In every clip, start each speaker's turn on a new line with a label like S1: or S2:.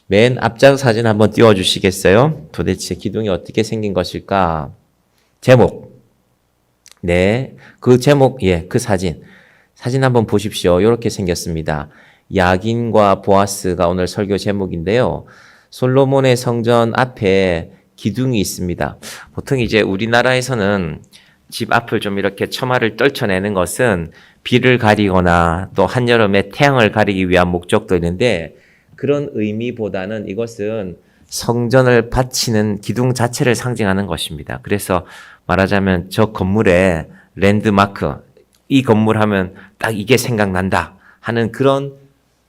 S1: 맨 앞장 사진 한번 띄워주시겠어요? 도대체 기둥이 어떻게 생긴 것일까? 제목. 네, 그 제목, 그 사진. 사진 한번 보십시오. 이렇게 생겼습니다. 야긴과 보아스가 오늘 설교 제목인데요. 솔로몬의 성전 앞에 기둥이 있습니다. 보통 이제 우리나라에서는 집 앞을 좀 이렇게 처마를 떨쳐내는 것은 비를 가리거나 또 한여름에 태양을 가리기 위한 목적도 있는데 그런 의미보다는 이것은 성전을 바치는 기둥 자체를 상징하는 것입니다. 그래서 말하자면 저 건물의 랜드마크, 이 건물 하면 딱 이게 생각난다 하는 그런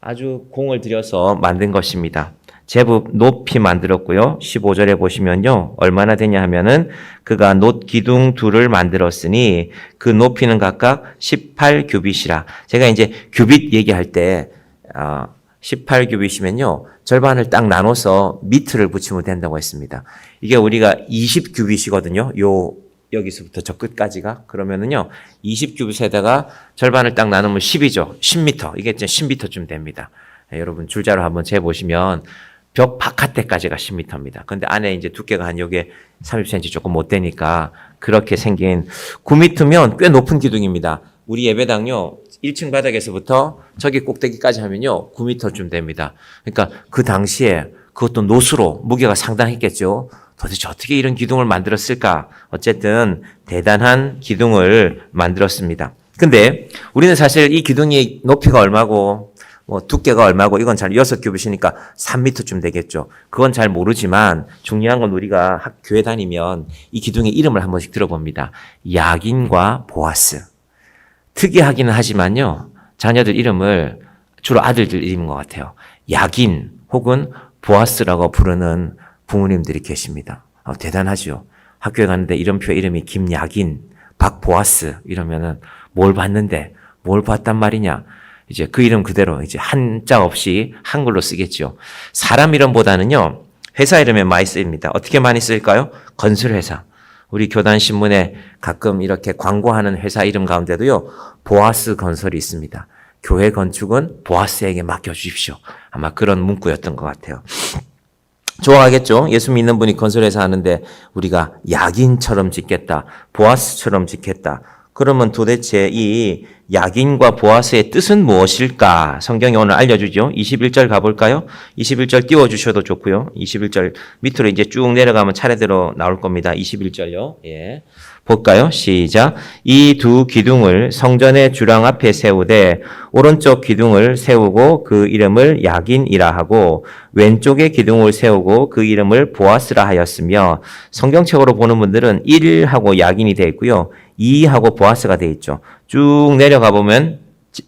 S1: 아주 공을 들여서 만든 것입니다. 제법 높이 만들었고요. 15절에 보시면요. 얼마나 되냐 하면은 그가 놋 기둥 둘을 만들었으니 그 높이는 각각 18규빗이라. 제가 이제 규빗 얘기할 때 18규빗이면요. 절반을 딱 나눠서 미트를 붙이면 된다고 했습니다. 이게 우리가 20규빗이거든요. 여기서부터 저 끝까지가. 그러면은요. 20규빗에다가 절반을 딱 나누면 10이죠. 10m. 이게 10m쯤 됩니다. 여러분 줄자로 한번 재보시면 벽 바깥에까지가 10m입니다. 근데 안에 이제 두께가 한 요게 30cm 조금 못 되니까 그렇게 생긴 9m면 꽤 높은 기둥입니다. 우리 예배당요. 1층 바닥에서부터 저기 꼭대기까지 하면요. 9m쯤 됩니다. 그러니까 그 당시에 그것도 노수로 무게가 상당했겠죠. 도대체 어떻게 이런 기둥을 만들었을까? 어쨌든 대단한 기둥을 만들었습니다. 근데 우리는 사실 이 기둥이 높이가 얼마고 두께가 얼마고 이건 잘 6규빗이니까 3m쯤 되겠죠. 그건 잘 모르지만 중요한 건 우리가 교회 다니면 이 기둥의 이름을 한 번씩 들어봅니다. 야긴과 보아스. 특이하기는 하지만요. 자녀들 이름을 주로 아들들 이름인 것 같아요. 야긴 혹은 보아스라고 부르는 부모님들이 계십니다. 대단하죠. 학교에 갔는데 이름표 이름이 김야긴, 박보아스 이러면은 뭘 봤는데 뭘 봤단 말이냐. 이제 그 이름 그대로 이제 한자 없이 한글로 쓰겠죠. 사람 이름보다는요. 회사 이름에 많이 쓰입니다. 어떻게 많이 쓸까요? 건설회사. 우리 교단 신문에 가끔 이렇게 광고하는 회사 이름 가운데도요. 보아스 건설이 있습니다. 교회 건축은 보아스에게 맡겨주십시오. 아마 그런 문구였던 것 같아요. 좋아하겠죠? 예수 믿는 분이 건설회사 하는데 우리가 야긴처럼 짓겠다. 보아스처럼 짓겠다. 그러면 도대체 이 야긴과 보아스의 뜻은 무엇일까? 성경이 오늘 알려주죠. 21절 가볼까요? 21절 띄워주셔도 좋고요. 21절 밑으로 이제 쭉 내려가면 차례대로 나올 겁니다. 21절요. 볼까요? 시작. 이 두 기둥을 성전의 주랑 앞에 세우되 오른쪽 기둥을 세우고 그 이름을 야긴이라 하고 왼쪽의 기둥을 세우고 그 이름을 보아스라 하였으며 성경책으로 보는 분들은 1하고 야긴이 되어 있고요. 2하고 보아스가 되어 있죠. 쭉 내려가 보면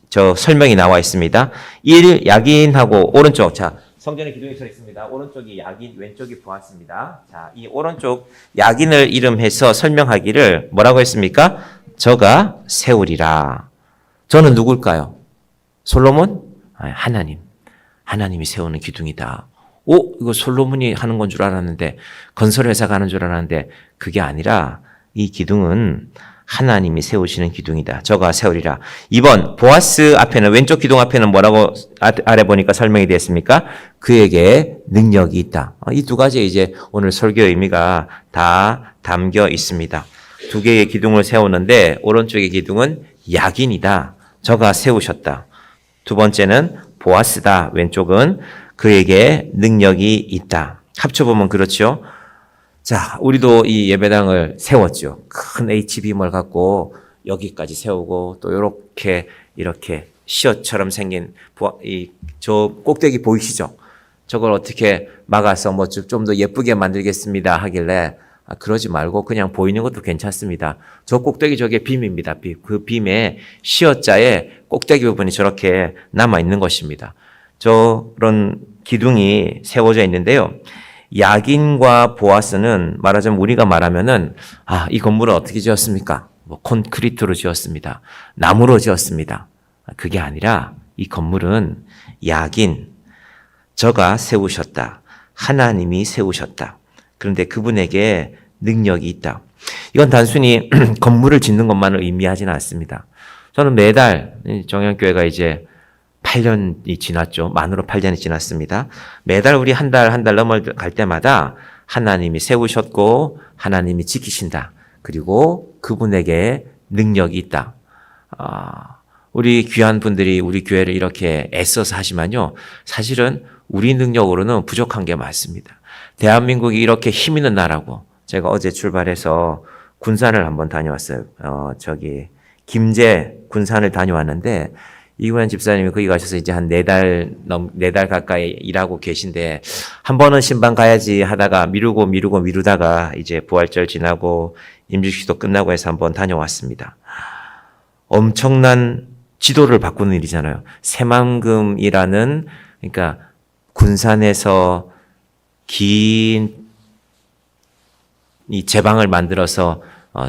S1: 저 설명이 나와 있습니다. 1 야긴하고 오른쪽. 자, 성전의 기둥이 서 있습니다. 오른쪽이 야긴, 왼쪽이 보아스입니다. 자, 이 오른쪽 야긴을 이름해서 설명하기를 뭐라고 했습니까? 저가 세우리라. 저는 누굴까요? 솔로몬? 하나님. 하나님이 세우는 기둥이다. 이거 솔로몬이 하는 건 줄 알았는데 건설회사가 하는 줄 알았는데 그게 아니라 이 기둥은 하나님이 세우시는 기둥이다. 저가 세우리라. 2번 보아스 앞에는 왼쪽 기둥 앞에는 뭐라고 아래 보니까 설명이 되었습니까? 그에게 능력이 있다. 이 두 가지 이제 오늘 설교의 의미가 다 담겨 있습니다. 두 개의 기둥을 세우는데 오른쪽의 기둥은 야긴이다. 저가 세우셨다. 두 번째는 보아스다. 왼쪽은 그에게 능력이 있다. 합쳐보면 그렇죠. 자, 우리도 이 예배당을 세웠죠. 큰 H빔을 갖고 여기까지 세우고 또 이렇게 시옷처럼 생긴 저 꼭대기 보이시죠? 저걸 어떻게 막아서 좀 더 예쁘게 만들겠습니다 하길래 그러지 말고 그냥 보이는 것도 괜찮습니다. 저 꼭대기 저게 빔입니다. 그 빔에 시옷자에 꼭대기 부분이 저렇게 남아 있는 것입니다. 저런 기둥이 세워져 있는데요. 야긴과 보아스는 말하자면 우리가 말하면은 이 건물은 어떻게 지었습니까? 콘크리트로 지었습니다. 나무로 지었습니다. 그게 아니라 이 건물은 야긴, 저가 세우셨다. 하나님이 세우셨다. 그런데 그분에게 능력이 있다. 이건 단순히 건물을 짓는 것만을 의미하지는 않습니다. 저는 매달 정영교회가 이제 8년이 지났죠. 만으로 8년이 지났습니다. 매달 우리 한 달 한 달 넘어갈 때마다 하나님이 세우셨고 하나님이 지키신다. 그리고 그분에게 능력이 있다. 우리 귀한 분들이 우리 교회를 이렇게 애써서 하지만요. 사실은 우리 능력으로는 부족한 게 많습니다. 대한민국이 이렇게 힘 있는 나라고 제가 어제 출발해서 군산을 한번 다녀왔어요. 김제 군산을 다녀왔는데 이구현 집사님이 거기 가셔서 이제 한 4달 가까이 일하고 계신데 한 번은 신방 가야지 하다가 미루다가 이제 부활절 지나고 임직식도 끝나고 해서 한번 다녀왔습니다. 엄청난 지도를 바꾸는 일이잖아요. 새만금이라는 그러니까 군산에서 긴 이 제방을 만들어서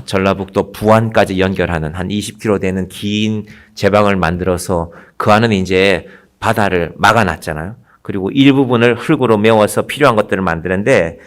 S1: 전라북도 부안까지 연결하는 한 20km 되는 긴 제방을 만들어서 그 안은 이제 바다를 막아놨잖아요. 그리고 일부분을 흙으로 메워서 필요한 것들을 만드는데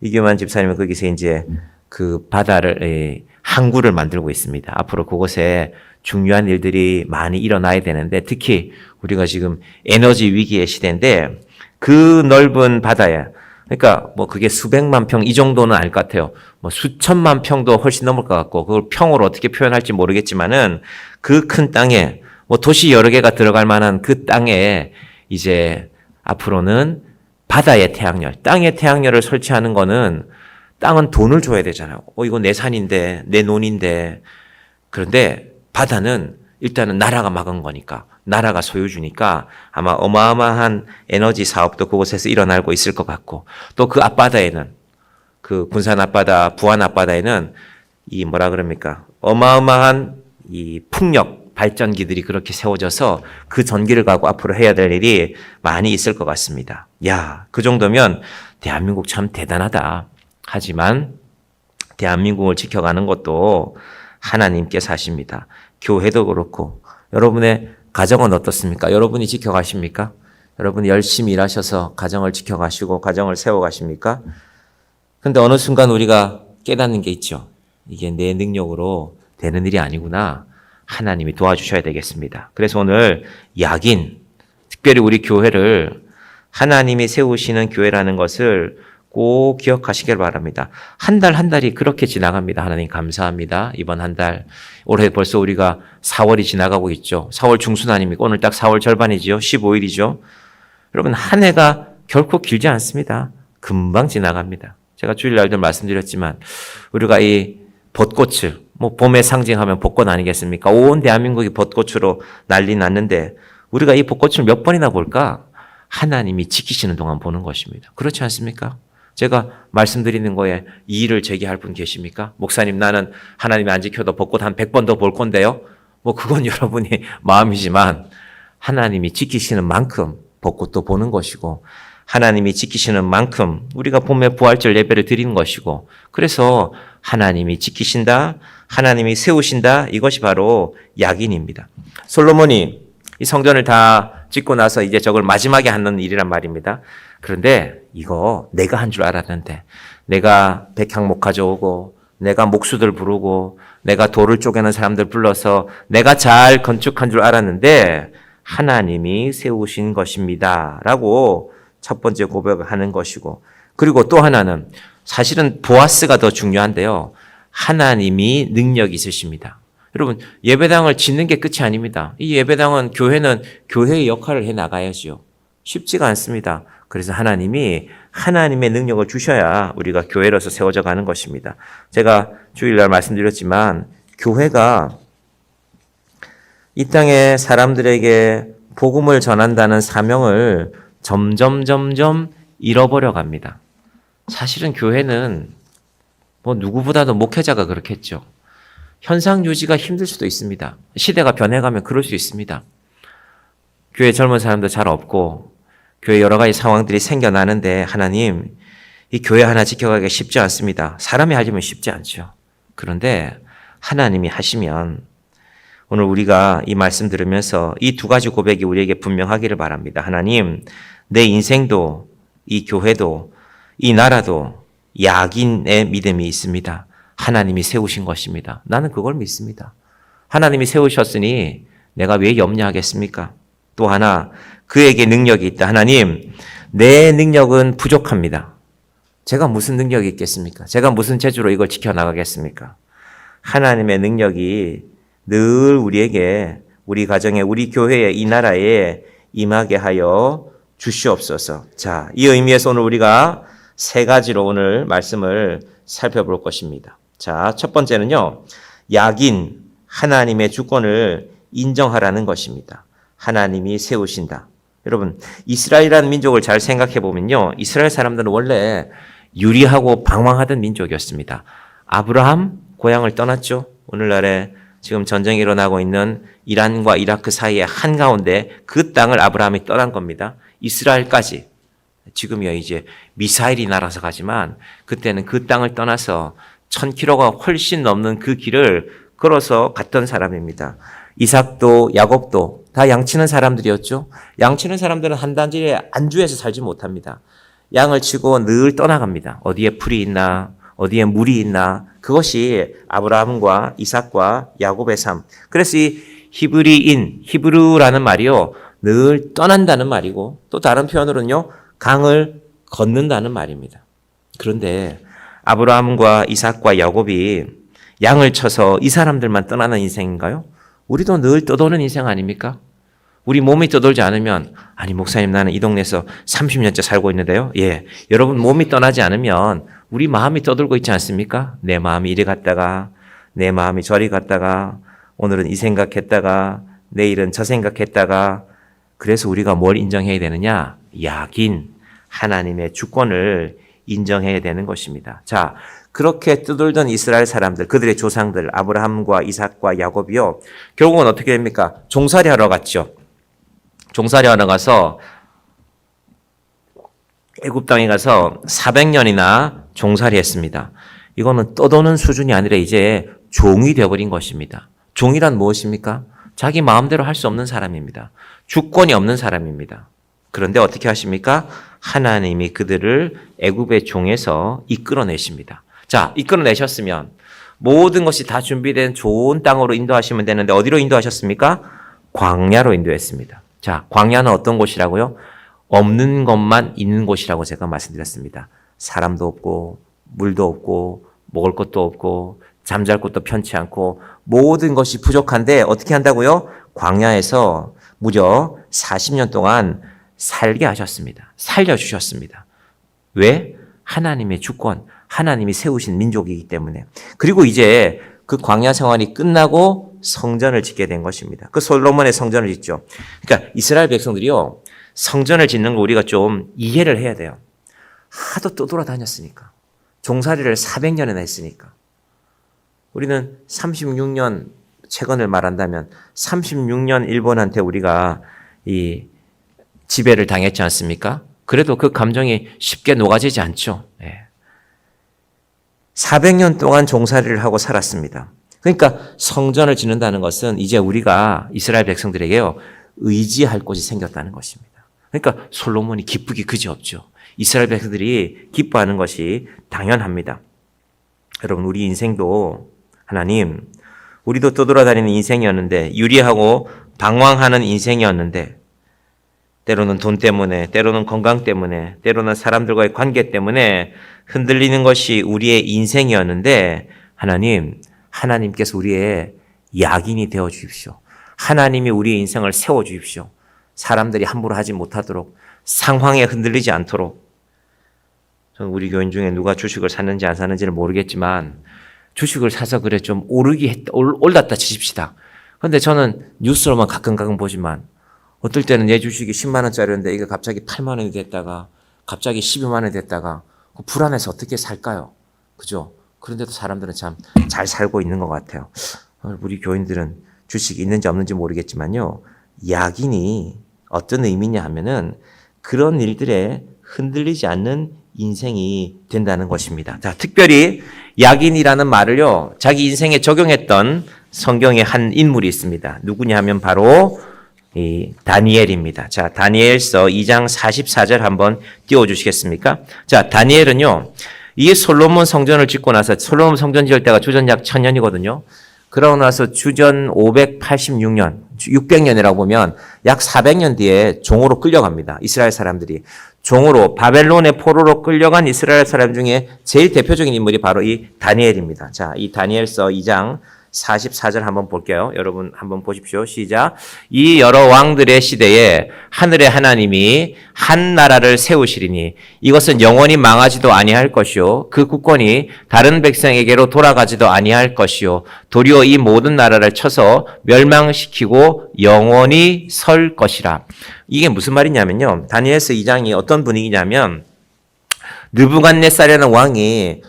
S1: 이규만 집사님은 거기서 이제 그 바다를 항구를 만들고 있습니다. 앞으로 그곳에 중요한 일들이 많이 일어나야 되는데 특히 우리가 지금 에너지 위기의 시대인데 그 넓은 바다에 그러니까 뭐 그게 수백만 평 이 정도는 아닐 것 같아요. 뭐 수천만 평도 훨씬 넘을 것 같고 그걸 평으로 어떻게 표현할지 모르겠지만은 그 큰 땅에 뭐 도시 여러 개가 들어갈 만한 그 땅에 이제 앞으로는 바다의 태양열, 땅의 태양열을 설치하는 거는 땅은 돈을 줘야 되잖아요. 이거 내 산인데 내 논인데 그런데 바다는 일단은 나라가 막은 거니까 나라가 소유주니까 아마 어마어마한 에너지 사업도 그곳에서 일어나고 있을 것 같고 또 그 앞바다에는 그 군산 앞바다, 부안 앞바다에는 이 뭐라 그럽니까? 어마어마한 이 풍력 발전기들이 그렇게 세워져서 그 전기를 가고 앞으로 해야 될 일이 많이 있을 것 같습니다. 야, 그 정도면 대한민국 참 대단하다. 하지만 대한민국을 지켜가는 것도 하나님께서 하십니다. 교회도 그렇고 여러분의 가정은 어떻습니까? 여러분이 지켜가십니까? 여러분이 열심히 일하셔서 가정을 지켜가시고 가정을 세워가십니까? 근데 어느 순간 우리가 깨닫는 게 있죠. 이게 내 능력으로 되는 일이 아니구나. 하나님이 도와주셔야 되겠습니다. 그래서 오늘 약인, 특별히 우리 교회를 하나님이 세우시는 교회라는 것을 꼭 기억하시길 바랍니다. 한 달 한 달이 그렇게 지나갑니다. 하나님 감사합니다. 이번 한 달. 올해 벌써 우리가 4월이 지나가고 있죠. 4월 중순 아닙니까? 오늘 딱 4월 절반이죠. 15일이죠. 여러분 한 해가 결코 길지 않습니다. 금방 지나갑니다. 제가 주일날도 말씀드렸지만 우리가 이 벚꽃을 뭐 봄에 상징하면 벚꽃 아니겠습니까? 온 대한민국이 벚꽃으로 난리 났는데 우리가 이 벚꽃을 몇 번이나 볼까? 하나님이 지키시는 동안 보는 것입니다. 그렇지 않습니까? 제가 말씀드리는 거에 이의를 제기할 분 계십니까? 목사님 나는 하나님이 안 지켜도 벚꽃 한 100번 더 볼 건데요. 뭐 그건 여러분이 마음이지만 하나님이 지키시는 만큼 벚꽃도 보는 것이고 하나님이 지키시는 만큼 우리가 봄에 부활절 예배를 드리는 것이고 그래서 하나님이 지키신다, 하나님이 세우신다 이것이 바로 약인입니다. 솔로몬이 이 성전을 다 짓고 나서 이제 저걸 마지막에 하는 일이란 말입니다. 그런데 이거 내가 한 줄 알았는데 내가 백향목 가져오고 내가 목수들 부르고 내가 돌을 쪼개는 사람들 불러서 내가 잘 건축한 줄 알았는데 하나님이 세우신 것입니다. 라고 첫 번째 고백을 하는 것이고 그리고 또 하나는 사실은 보아스가 더 중요한데요. 하나님이 능력이 있으십니다. 여러분 예배당을 짓는 게 끝이 아닙니다. 이 예배당은 교회는 교회의 역할을 해 나가야죠. 쉽지가 않습니다. 그래서 하나님이 하나님의 능력을 주셔야 우리가 교회로서 세워져 가는 것입니다. 제가 주일날 말씀드렸지만 교회가 이 땅의 사람들에게 복음을 전한다는 사명을 점점 잃어버려 갑니다. 사실은 교회는 뭐 누구보다도 목회자가 그렇겠죠. 현상 유지가 힘들 수도 있습니다. 시대가 변해가면 그럴 수 있습니다. 교회 젊은 사람도 잘 없고 교회 여러 가지 상황들이 생겨나는데 하나님 이 교회 하나 지켜가기가 쉽지 않습니다. 사람이 하려면 쉽지 않죠. 그런데 하나님이 하시면 오늘 우리가 이 말씀 들으면서 이 두 가지 고백이 우리에게 분명하기를 바랍니다. 하나님 내 인생도 이 교회도 이 나라도 약인의 믿음이 있습니다. 하나님이 세우신 것입니다. 나는 그걸 믿습니다. 하나님이 세우셨으니 내가 왜 염려하겠습니까? 또 하나 그에게 능력이 있다. 하나님, 내 능력은 부족합니다. 제가 무슨 능력이 있겠습니까? 제가 무슨 재주로 이걸 지켜나가겠습니까? 하나님의 능력이 늘 우리에게, 우리 가정에, 우리 교회에, 이 나라에 임하게 하여 주시옵소서. 자, 이 의미에서 오늘 우리가 세 가지로 오늘 말씀을 살펴볼 것입니다. 자, 첫 번째는요, 약인 하나님의 주권을 인정하라는 것입니다. 하나님이 세우신다. 여러분, 이스라엘이라는 민족을 잘 생각해 보면요, 이스라엘 사람들은 원래 유리하고 방황하던 민족이었습니다. 아브라함 고향을 떠났죠. 오늘날에 지금 전쟁이 일어나고 있는 이란과 이라크 사이의 한가운데 그 땅을 아브라함이 떠난 겁니다. 이스라엘까지. 지금이야 이제 미사일이 날아서 가지만 그때는 그 땅을 떠나서 1000km가 훨씬 넘는 그 길을 걸어서 갔던 사람입니다. 이삭도 야곱도 다 양치는 사람들이었죠. 양치는 사람들은 한 단지에 안주해서 살지 못합니다. 양을 치고 늘 떠나갑니다. 어디에 풀이 있나, 어디에 물이 있나. 그것이 아브라함과 이삭과 야곱의 삶. 그래서 이 히브루라는 말이요, 늘 떠난다는 말이고, 또 다른 표현으로는요, 강을 걷는다는 말입니다. 그런데 아브라함과 이삭과 야곱이 양을 쳐서 이 사람들만 떠나는 인생인가요? 우리도 늘 떠도는 인생 아닙니까? 우리 몸이 떠돌지 않으면, 아니 목사님 나는 이 동네에서 30년째 살고 있는데요. 예, 여러분 몸이 떠나지 않으면 우리 마음이 떠돌고 있지 않습니까? 내 마음이 이리 갔다가 내 마음이 저리 갔다가 오늘은 이 생각했다가 내일은 저 생각했다가. 그래서 우리가 뭘 인정해야 되느냐? 약인 하나님의 주권을 인정해야 되는 것입니다. 자, 그렇게 떠돌던 이스라엘 사람들, 그들의 조상들 아브라함과 이삭과 야곱이요, 결국은 어떻게 됩니까? 종살이 하러 갔죠. 종살이 하러 가서 애굽 땅에 가서 400년이나 종살이 했습니다. 이거는 떠도는 수준이 아니라 이제 종이 되어버린 것입니다. 종이란 무엇입니까? 자기 마음대로 할 수 없는 사람입니다. 주권이 없는 사람입니다. 그런데 어떻게 하십니까? 하나님이 그들을 애굽의 종에서 이끌어내십니다. 자, 이끌어내셨으면 모든 것이 다 준비된 좋은 땅으로 인도하시면 되는데 어디로 인도하셨습니까? 광야로 인도했습니다. 자, 광야는 어떤 곳이라고요? 없는 것만 있는 곳이라고 제가 말씀드렸습니다. 사람도 없고 물도 없고 먹을 것도 없고 잠잘 곳도 편치 않고 모든 것이 부족한데 어떻게 한다고요? 광야에서 무려 40년 동안 살게 하셨습니다. 살려주셨습니다. 왜? 하나님의 주권, 하나님이 세우신 민족이기 때문에. 그리고 이제 그 광야 생활이 끝나고 성전을 짓게 된 것입니다. 그 솔로몬의 성전을 짓죠. 그러니까 이스라엘 백성들이요, 성전을 짓는 거 우리가 좀 이해를 해야 돼요. 하도 떠돌아다녔으니까. 종살이를 400년이나 했으니까. 우리는 36년, 최근을 말한다면 36년 일본한테 우리가 이 지배를 당했지 않습니까? 그래도 그 감정이 쉽게 녹아지지 않죠. 네. 400년 동안 종살이를 하고 살았습니다. 그러니까 성전을 짓는다는 것은 이제 우리가 이스라엘 백성들에게요, 의지할 곳이 생겼다는 것입니다. 그러니까 솔로몬이 기쁘기 그지없죠. 이스라엘 백성들이 기뻐하는 것이 당연합니다. 여러분, 우리 인생도 하나님, 우리도 떠돌아다니는 인생이었는데, 유리하고 방황하는 인생이었는데, 때로는 돈 때문에, 때로는 건강 때문에, 때로는 사람들과의 관계 때문에 흔들리는 것이 우리의 인생이었는데, 하나님께서 우리의 약인이 되어 주십시오. 하나님이 우리의 인생을 세워 주십시오. 사람들이 함부로 하지 못하도록, 상황에 흔들리지 않도록. 저는 우리 교인 중에 누가 주식을 샀는지 안 샀는지는 모르겠지만 주식을 사서 그래 좀 올랐다 치십시다. 그런데 저는 뉴스로만 가끔 보지만 어떨 때는 내 주식이 10만 원짜리였는데 이게 갑자기 8만 원이 됐다가 갑자기 12만 원이 됐다가 불안해서 어떻게 살까요? 그죠? 그런데도 사람들은 참 잘 살고 있는 것 같아요. 우리 교인들은 주식이 있는지 없는지 모르겠지만요, 약인이 어떤 의미냐 하면은 그런 일들에 흔들리지 않는 인생이 된다는 것입니다. 자, 특별히 약인이라는 말을요, 자기 인생에 적용했던 성경의 한 인물이 있습니다. 누구냐 하면 바로 이 다니엘입니다. 자, 다니엘서 2장 44절 한번 띄워주시겠습니까? 자, 다니엘은요, 이 솔로몬 성전을 짓고 나서, 솔로몬 성전 지을 때가 주전 약 1000년이거든요. 그러고 나서 주전 586년, 600년이라고 보면 약 400년 뒤에 종으로 끌려갑니다. 이스라엘 사람들이. 종으로 바벨론의 포로로 끌려간 이스라엘 사람 중에 제일 대표적인 인물이 바로 이 다니엘입니다. 자, 이 다니엘서 2장 44절 한번 볼게요. 여러분 한번 보십시오. 시작. 이 여러 왕들의 시대에 하늘의 하나님이 한 나라를 세우시리니 이것은 영원히 망하지도 아니할 것이요 그 국권이 다른 백성에게로 돌아가지도 아니할 것이요 도리어 이 모든 나라를 쳐서 멸망시키고 영원히 설 것이라. 이게 무슨 말이냐면요. 다니엘서 2장이 어떤 분위기냐면 느부갓네살이라는 왕이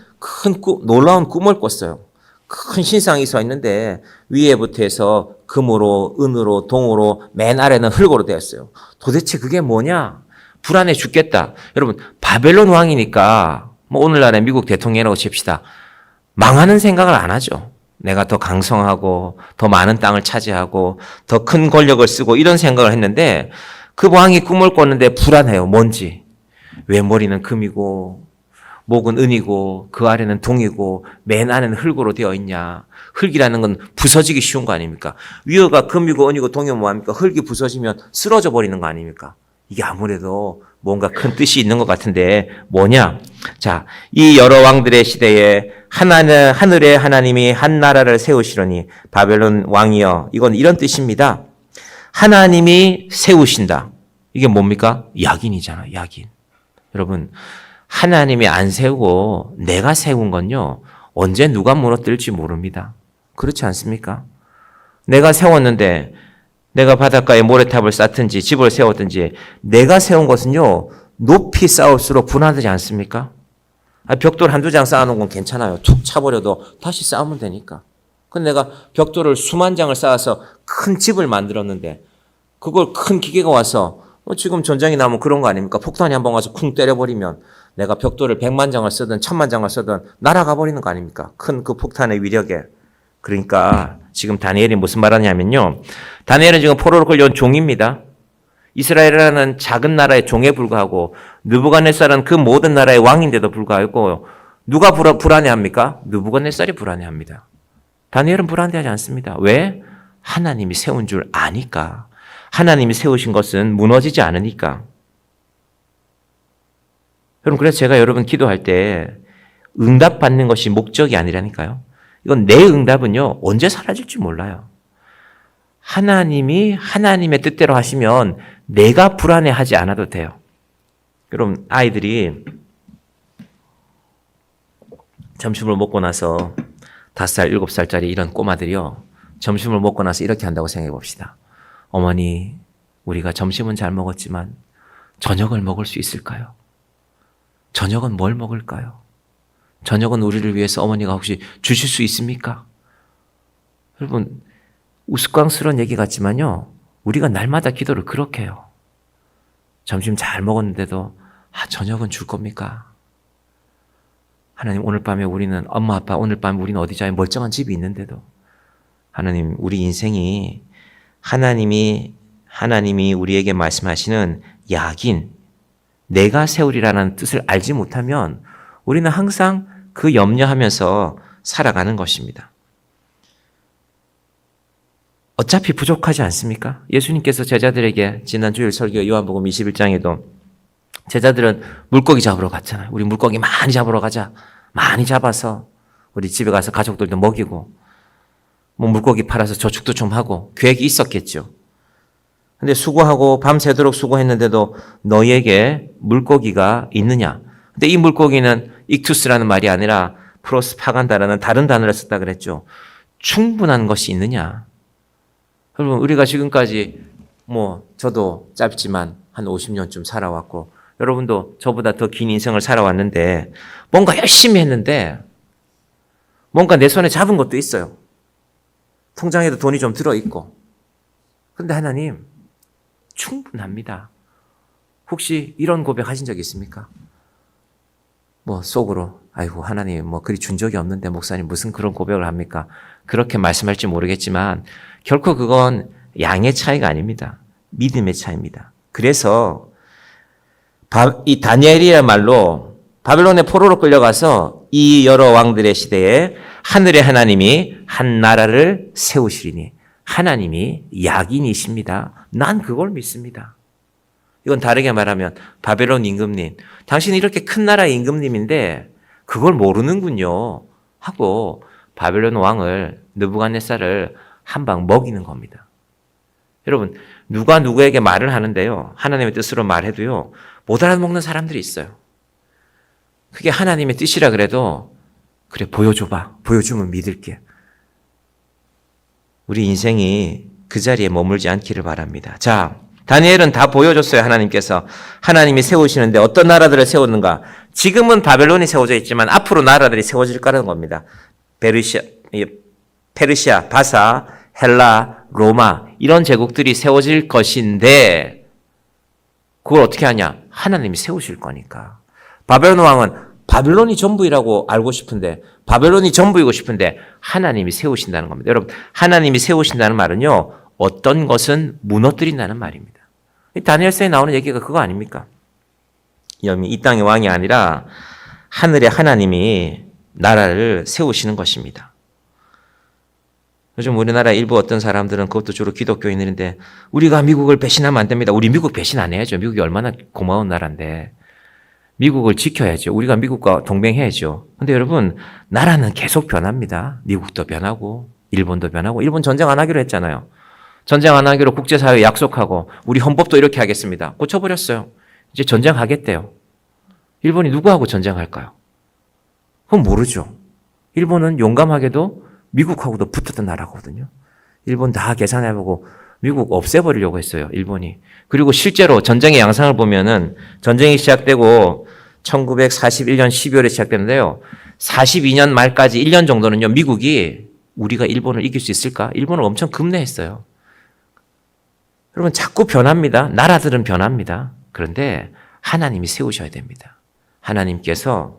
S1: 놀라운 꿈을 꿨어요. 큰 신상이 서 있는데 위에부터 해서 금으로 은으로 동으로 맨 아래는 흙으로 되었어요. 도대체 그게 뭐냐? 불안해 죽겠다. 여러분 바벨론 왕이니까 뭐 오늘날의 미국 대통령이라고 칩시다. 망하는 생각을 안 하죠. 내가 더 강성하고 더 많은 땅을 차지하고 더 큰 권력을 쓰고 이런 생각을 했는데 그 왕이 꿈을 꿨는데 불안해요. 뭔지. 외머리는 금이고 목은 은이고 그 아래는 동이고 맨 안에는 흙으로 되어 있냐. 흙이라는 건 부서지기 쉬운 거 아닙니까? 위에가 금이고 은이고 동이고 뭐합니까? 흙이 부서지면 쓰러져 버리는 거 아닙니까? 이게 아무래도 뭔가 큰 뜻이 있는 것 같은데 뭐냐? 자, 이 여러 왕들의 시대에 하늘의 하나님이 한 나라를 세우시려니 바벨론 왕이여. 이건 이런 뜻입니다. 하나님이 세우신다. 이게 뭡니까? 약인이잖아, 약인. 여러분 하나님이 안 세우고 내가 세운 건요, 언제 누가 무너뜨릴지 모릅니다. 그렇지 않습니까? 내가 세웠는데, 내가 바닷가에 모래탑을 쌓든지 집을 세웠든지, 내가 세운 것은요, 높이 쌓을수록 불안하지 않습니까? 벽돌 한두 장 쌓아놓은 건 괜찮아요. 툭 차버려도 다시 쌓으면 되니까. 근데 내가 벽돌을 수만 장을 쌓아서 큰 집을 만들었는데, 그걸 큰 기계가 와서, 지금 전쟁이 나면 그런 거 아닙니까? 폭탄이 한번 와서 쿵 때려버리면 내가 벽돌을 100만 장을 쓰든 1000만 장을 쓰든 날아가 버리는 거 아닙니까? 큰 그 폭탄의 위력에. 그러니까 지금 다니엘이 무슨 말하냐면요. 다니엘은 지금 포로로 끌려온 종입니다. 이스라엘이라는 작은 나라의 종에 불과하고 느부갓네살은 그 모든 나라의 왕인데도 불구하고 누가 불안해합니까? 느부갓네살이 불안해합니다. 다니엘은 불안해하지 않습니다. 왜? 하나님이 세운 줄 아니까. 하나님이 세우신 것은 무너지지 않으니까. 여러분, 그래서 제가 여러분 기도할 때 응답받는 것이 목적이 아니라니까요. 이건 내 응답은요, 언제 사라질지 몰라요. 하나님이 하나님의 뜻대로 하시면 내가 불안해하지 않아도 돼요. 여러분, 아이들이 점심을 먹고 나서 5살, 7살짜리 이런 꼬마들이요, 점심을 먹고 나서 이렇게 한다고 생각해 봅시다. 어머니, 우리가 점심은 잘 먹었지만 저녁을 먹을 수 있을까요? 저녁은 뭘 먹을까요? 저녁은 우리를 위해서 어머니가 혹시 주실 수 있습니까? 여러분, 우스꽝스러운 얘기 같지만요, 우리가 날마다 기도를 그렇게 해요. 점심 잘 먹었는데도 저녁은 줄 겁니까? 하나님, 오늘 밤에 우리는 엄마 아빠 오늘 밤에 우리는 어디 자에 멀쩡한 집이 있는데도 하나님, 우리 인생이 하나님이 우리에게 말씀하시는 약인, 내가 세우리라는 뜻을 알지 못하면 우리는 항상 그 염려하면서 살아가는 것입니다. 어차피 부족하지 않습니까? 예수님께서 제자들에게 지난 주일 설교 요한복음 21장에도 제자들은 물고기 잡으러 갔잖아요. 우리 물고기 많이 잡으러 가자. 많이 잡아서 우리 집에 가서 가족들도 먹이고 뭐 물고기 팔아서 저축도 좀 하고 계획이 있었겠죠. 근데 수고하고 밤새도록 수고했는데도 너희에게 물고기가 있느냐? 근데 이 물고기는 익투스라는 말이 아니라 프로스파간다라는 다른 단어를 썼다 그랬죠. 충분한 것이 있느냐? 여러분, 우리가 지금까지 저도 짧지만 한 50년쯤 살아왔고 여러분도 저보다 더 긴 인생을 살아왔는데 뭔가 열심히 했는데 뭔가 내 손에 잡은 것도 있어요. 통장에도 돈이 좀 들어있고. 그런데 하나님, 충분합니다. 혹시 이런 고백 하신 적 있습니까? 속으로, 아이고, 하나님, 그리 준 적이 없는데, 목사님, 무슨 그런 고백을 합니까? 그렇게 말씀할지 모르겠지만, 결코 그건 양의 차이가 아닙니다. 믿음의 차이입니다. 그래서, 이 다니엘이야말로 바벨론의 포로로 끌려가서 이 여러 왕들의 시대에 하늘의 하나님이 한 나라를 세우시리니, 하나님이 약인이십니다. 난 그걸 믿습니다. 이건 다르게 말하면 바벨론 임금님, 당신이 이렇게 큰 나라의 임금님인데 그걸 모르는군요 하고 바벨론 왕을 느부갓네살을 한 방 먹이는 겁니다. 여러분, 누가 누구에게 말을 하는데요, 하나님의 뜻으로 말해도요 못 알아먹는 사람들이 있어요. 그게 하나님의 뜻이라 그래도 그래 보여줘봐, 보여주면 믿을게. 우리 인생이 그 자리에 머물지 않기를 바랍니다. 자, 다니엘은 다 보여줬어요. 하나님께서. 하나님이 세우시는데 어떤 나라들을 세우는가. 지금은 바벨론이 세워져 있지만 앞으로 나라들이 세워질 거라는 겁니다. 페르시아, 바사, 헬라, 로마 이런 제국들이 세워질 것인데 그걸 어떻게 하냐. 하나님이 세우실 거니까. 바벨론 왕은 바벨론이 전부이라고 알고 싶은데, 바벨론이 전부이고 싶은데 하나님이 세우신다는 겁니다. 여러분, 하나님이 세우신다는 말은요, 어떤 것은 무너뜨린다는 말입니다. 다니엘서에 나오는 얘기가 그거 아닙니까? 이 땅의 왕이 아니라 하늘의 하나님이 나라를 세우시는 것입니다. 요즘 우리나라 일부 어떤 사람들은, 그것도 주로 기독교인들인데, 우리가 미국을 배신하면 안 됩니다. 우리 미국 배신 안 해야죠. 미국이 얼마나 고마운 나라인데. 미국을 지켜야죠. 우리가 미국과 동맹해야죠. 근데 여러분, 나라는 계속 변합니다. 미국도 변하고 일본도 변하고. 일본 전쟁 안 하기로 했잖아요. 전쟁 안 하기로 국제사회에 약속하고 우리 헌법도 이렇게 하겠습니다. 고쳐버렸어요. 이제 전쟁하겠대요. 일본이 누구하고 전쟁할까요? 그건 모르죠. 일본은 용감하게도 미국하고도 붙었던 나라거든요. 일본 다 계산해보고 미국 없애버리려고 했어요. 일본이. 그리고 실제로 전쟁의 양상을 보면은 전쟁이 시작되고 1941년 12월에 시작됐는데요. 42년 말까지 1년 정도는요. 미국이 우리가 일본을 이길 수 있을까? 일본을 엄청 급내했어요. 여러분, 자꾸 변합니다. 나라들은 변합니다. 그런데 하나님이 세우셔야 됩니다. 하나님께서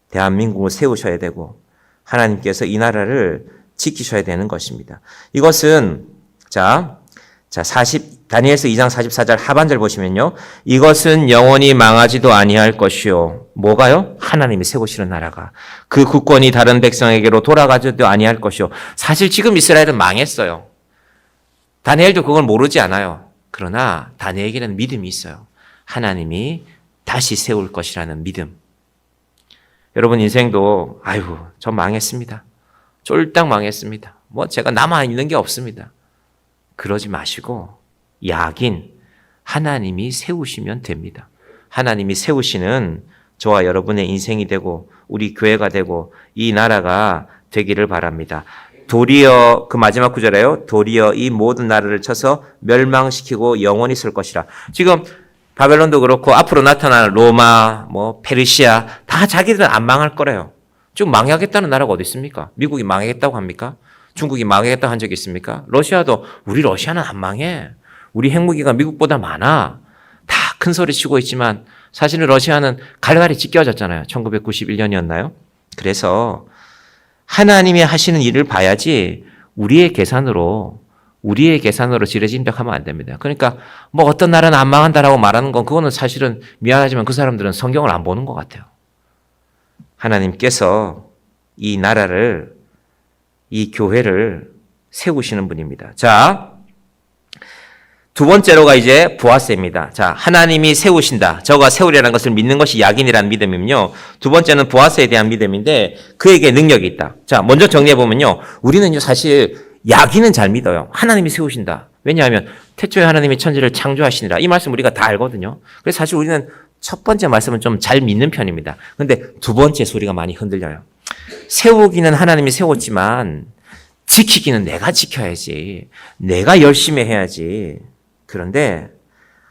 S1: 대한민국을 세우셔야 되고 하나님께서 이 나라를 지키셔야 되는 것입니다. 이것은 다니엘서 2장 44절 하반절 보시면요. 이것은 영원히 망하지도 아니할 것이요. 뭐가요? 하나님이 세우시는 나라가. 그 국권이 다른 백성에게로 돌아가지도 아니할 것이요. 사실 지금 이스라엘은 망했어요. 다니엘도 그걸 모르지 않아요. 그러나 다니엘에게는 믿음이 있어요. 하나님이 다시 세울 것이라는 믿음. 여러분 인생도 저 망했습니다. 쫄딱 망했습니다. 제가 남아있는 게 없습니다. 그러지 마시고 약인 하나님이 세우시면 됩니다. 하나님이 세우시는 저와 여러분의 인생이 되고 우리 교회가 되고 이 나라가 되기를 바랍니다. 도리어, 그 마지막 구절에요. 도리어 이 모든 나라를 쳐서 멸망시키고 영원히 쓸 것이라. 지금 바벨론도 그렇고 앞으로 나타날 로마, 페르시아 다 자기들은 안 망할 거래요. 지금 망하겠다는 나라가 어디 있습니까? 미국이 망하겠다고 합니까? 중국이 망하겠다고 한 적이 있습니까? 러시아도 우리 러시아는 안 망해. 우리 핵무기가 미국보다 많아. 다 큰 소리 치고 있지만 사실은 러시아는 갈갈이 찢겨졌잖아요. 1991년이었나요? 그래서 하나님이 하시는 일을 봐야지 우리의 계산으로 지레짐작 하면 안 됩니다. 그러니까 어떤 나라는 안 망한다라고 말하는 건 그거는 사실은 미안하지만 그 사람들은 성경을 안 보는 것 같아요. 하나님께서 이 나라를, 이 교회를 세우시는 분입니다. 자, 두 번째로가 이제 보아스입니다. 자, 하나님이 세우신다. 저가 세우리라는 것을 믿는 것이 약인이라는 믿음이면요. 두 번째는 보아스에 대한 믿음인데 그에게 능력이 있다. 자, 먼저 정리해보면요. 우리는요, 사실 약인은 잘 믿어요. 하나님이 세우신다. 왜냐하면 태초에 하나님이 천지를 창조하시니라. 이 말씀 우리가 다 알거든요. 그래서 사실 우리는 첫 번째 말씀은 좀 잘 믿는 편입니다. 그런데 두 번째 소리가 많이 흔들려요. 세우기는 하나님이 세웠지만 지키기는 내가 지켜야지. 내가 열심히 해야지. 그런데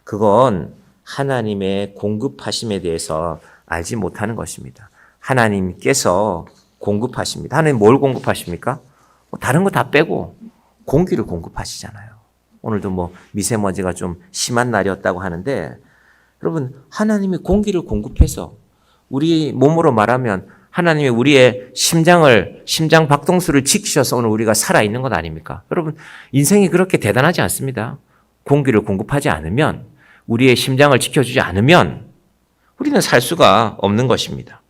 S1: 그건 하나님의 공급하심에 대해서 알지 못하는 것입니다. 하나님께서 공급하십니다. 하나님 뭘 공급하십니까? 다른 거 다 빼고 공기를 공급하시잖아요. 오늘도 미세먼지가 좀 심한 날이었다고 하는데 여러분, 하나님이 공기를 공급해서 우리 몸으로 말하면 하나님이 우리의 심장 박동수를 지키셔서 오늘 우리가 살아있는 것 아닙니까? 여러분, 인생이 그렇게 대단하지 않습니다. 공기를 공급하지 않으면, 우리의 심장을 지켜주지 않으면 우리는 살 수가 없는 것입니다.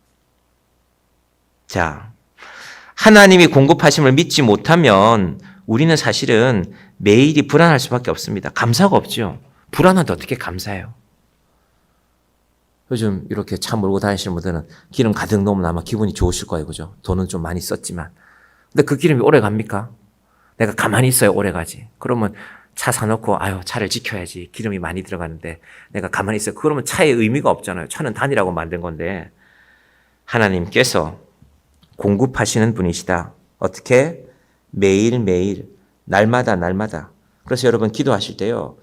S1: 자, 하나님이 공급하심을 믿지 못하면 우리는 사실은 매일이 불안할 수밖에 없습니다. 감사가 없죠. 불안한데 어떻게 감사해요? 요즘 이렇게 차 몰고 다니시는 분들은 기름 가득 넣으면 아마 기분이 좋으실 거예요. 그죠? 돈은 좀 많이 썼지만. 근데 그 기름이 오래 갑니까? 내가 가만히 있어야 오래 가지. 그러면 차 사놓고 아유 차를 지켜야지. 기름이 많이 들어가는데 내가 가만히 있어요. 그러면 차에 의미가 없잖아요. 차는 다니라고 만든 건데 하나님께서 공급하시는 분이시다. 어떻게? 매일매일 날마다. 그래서 여러분 기도하실 때요.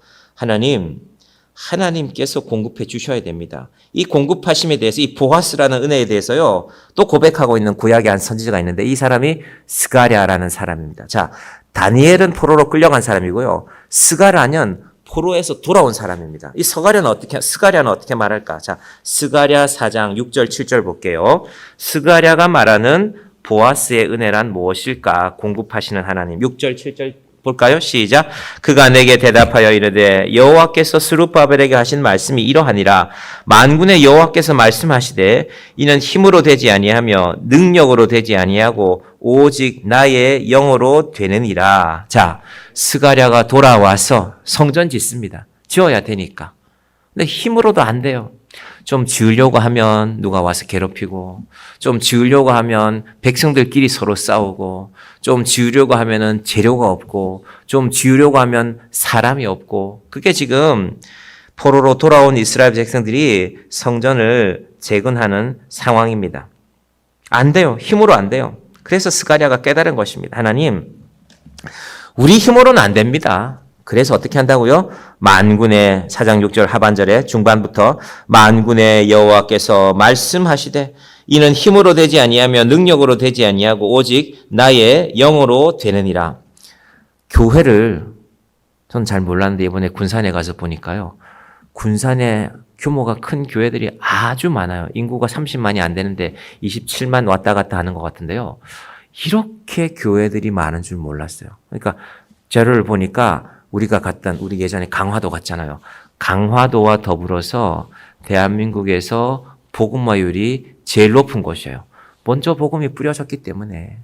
S1: 하나님께서 공급해 주셔야 됩니다. 이 공급하심에 대해서 이 보아스라는 은혜에 대해서요. 또 고백하고 있는 구약의 한 선지자가 있는데 이 사람이 스가랴라는 사람입니다. 자, 다니엘은 포로로 끌려간 사람이고요. 스가랴는 포로에서 돌아온 사람입니다. 이 스가랴는 어떻게 말할까? 자, 스가랴 4장 6절 7절 볼게요. 스가랴가 말하는 보아스의 은혜란 무엇일까? 공급하시는 하나님. 6절 7절 볼까요? 시작. 그가 내게 대답하여 이르되 여호와께서 스룹바벨에게 하신 말씀이 이러하니라. 만군의 여호와께서 말씀하시되 이는 힘으로 되지 아니하며 능력으로 되지 아니하고 오직 나의 영으로 되느니라. 자, 스가랴가 돌아와서 성전 짓습니다. 지어야 되니까. 근데 힘으로도 안 돼요. 좀 지으려고 하면 누가 와서 괴롭히고, 좀 지으려고 하면 백성들끼리 서로 싸우고, 좀 지으려고 하면은 재료가 없고, 좀 지으려고 하면 사람이 없고, 그게 지금 포로로 돌아온 이스라엘 백성들이 성전을 재건하는 상황입니다. 안 돼요. 힘으로 안 돼요. 그래서 스가랴가 깨달은 것입니다. 하나님, 우리 힘으로는 안 됩니다. 그래서 어떻게 한다고요? 만군의 4장 6절 하반절에 중반부터 만군의 여호와께서 말씀하시되 이는 힘으로 되지 아니하며 능력으로 되지 아니하고 오직 나의 영으로 되느니라. 교회를 전 잘 몰랐는데 이번에 군산에 가서 보니까요. 군산에 규모가 큰 교회들이 아주 많아요. 인구가 30만이 안 되는데 27만 왔다 갔다 하는 것 같은데요. 이렇게 교회들이 많은 줄 몰랐어요. 그러니까 자료를 보니까 우리 예전에 강화도 갔잖아요. 강화도와 더불어서 대한민국에서 복음화율이 제일 높은 곳이에요. 먼저 복음이 뿌려졌기 때문에